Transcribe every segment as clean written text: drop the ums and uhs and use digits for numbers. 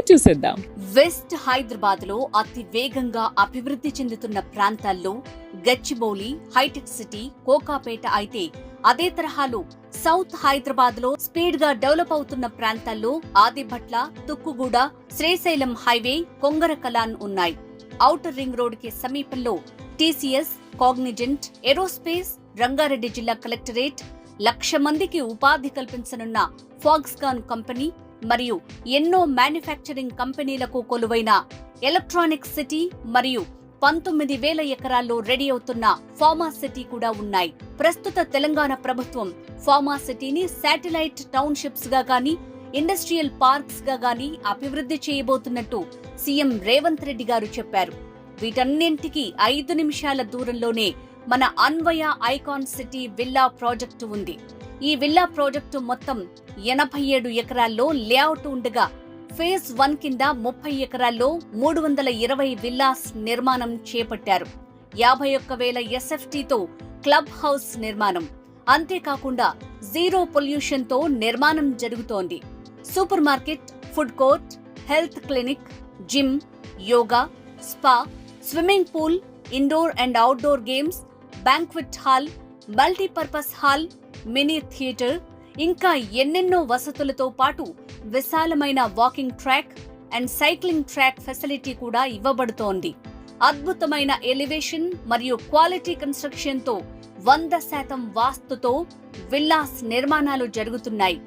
చూసేద్దాం. వెస్ట్ హైదరాబాద్ లో అతి వేగంగా అభివృద్ధి చెందుతున్న ప్రాంతాల్లో గచ్చిబౌలి, హైటెక్ సిటీ, కోకాపేట అయితే అదే తరహాలో సౌత్ హైదరాబాద్ లో స్పీడ్ గా డెవలప్ అవుతున్న ప్రాంతాల్లో ఆదిభట్ల, తుక్కుగూడ, శ్రీశైలం హైవే, కొంగరకలాన్ ఉన్నాయి. ఔటర్ రింగ్ రోడ్ కి సమీపంలో టీసీఎస్, కాగ్నిజెంట్, ఏరోస్పేస్, రంగారెడ్డి జిల్లా కలెక్టరేట్, 1,00,000 మందికి ఉపాధి కల్పించనున్న ఫాక్స్కాన్ కంపెనీ మరియు ఎన్నో మ్యానుఫ్యాక్చరింగ్ కంపెనీలకు కొలువైన ఎలక్ట్రానిక్ సిటీ మరియు 19,000 ఎకరాల్లో రెడీ అవుతున్న ఫార్మా సిటీ కూడా ఉన్నాయి. ప్రస్తుత తెలంగాణ ప్రభుత్వం ఫార్మా సిటీని శాటిలైట్ టౌన్షిప్స్ గా గానీ, ఇండస్ట్రియల్ పార్క్స్ గా గానీ అభివృద్ధి చేయబోతున్నట్టు సీఎం రేవంత్ రెడ్డి గారు చెప్పారు. వీటన్నింటికీ 5 నిమిషాల దూరంలోనే మన అన్వయ ఐకాన్ సిటీ విల్లా ప్రాజెక్టు ఉంది. ఈ విల్లా ప్రాజెక్టు మొత్తం 87 ఎకరాల్లో లేఅవుట్ ఉండగా ఫేజ్ 1 కింద 30 ఎకరాల్లో 320 విల్లాస్ నిర్మాణం చేపట్టారు. 51,000 ఎస్ఎఫ్టీతో క్లబ్ హౌస్ నిర్మాణం. అంతేకాకుండా జీరో పొల్యూషన్ తో నిర్మాణం జరుగుతోంది. Super market, food court, health clinic, gym, yoga, spa, swimming pool, indoor and outdoor games, banquet hall, multipurpose hall, mini theatre, ఇంకా ఎన్నెన్నో వసతులతో పాటు విశాలమైన walking track and cycling track facility కూడా ఇవ్వబడుతోంది. అద్భుతమైన ఎలివేషన్ మరియు క్వాలిటీ కన్స్ట్రక్షన్ తో 100% వాస్తుతో విల్లాస్ నిర్మాణాలు జరుగుతున్నాయి.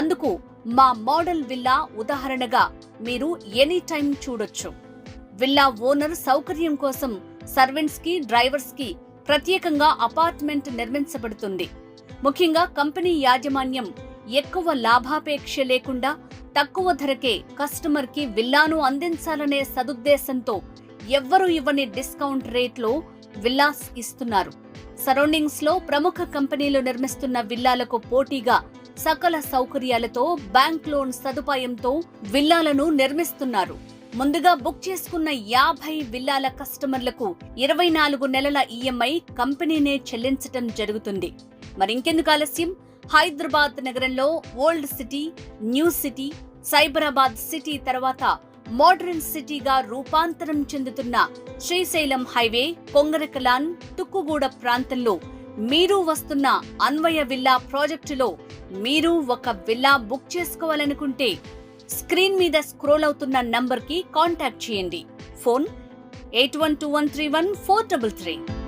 అందుకు మా మోడల్ విల్లా ఉదాహరణగా మీరు ఎనీ టైం చూడొచ్చు. విల్లా ఓనర్ సౌకర్యం కోసం సర్వెంట్స్ కి, డ్రైవర్స్ కి ప్రత్యేకంగా అపార్ట్మెంట్ నిర్మించబడుతుంది. ముఖ్యంగా కంపెనీ యాజమాన్యం ఎక్కువ లాభాపేక్ష లేకుండా తక్కువ ధరకే కస్టమర్ కి విల్లాను అందించాలనే సదుద్దేశంతో ఎవ్వరూ ఇవ్వని డిస్కౌంట్ రేట్లో విల్లాస్ ఇస్తున్నారు. సరౌండింగ్స్ లో ప్రముఖ కంపెనీలు నిర్మిస్తున్న విల్లాలకు పోటీగా సకల సౌకర్యాలతో బ్యాంక్ లోన్ సదుపాయంతో విల్లాలను నిర్మిస్తున్నారు. ముందుగా బుక్ చేసుకున్న 50 విల్లాల కస్టమర్లకు 24 నెలల ఈఎంఐ కంపెనీనే చెల్లించటం జరుగుతుంది. మరింకెందుకు ఆలస్యం? హైదరాబాద్ నగరంలో old city, new city, Cyberabad city తర్వాత మోడర్న్ సిటీగా రూపాంతరం చెందుతున్న శ్రీశైలం హైవే, కొంగరకలాన్, తుక్కుగూడ ప్రాంతంలో మీరు వస్తున్న అన్వయ విల్లా ప్రాజెక్టులో మీరు ఒక విల్లా బుక్ చేసుకోవాలనుకుంటే స్క్రీన్ మీద స్క్రోల్ అవుతున్న నంబర్ కి కాంటాక్ట్ చేయండి. ఫోన్ 812131 433.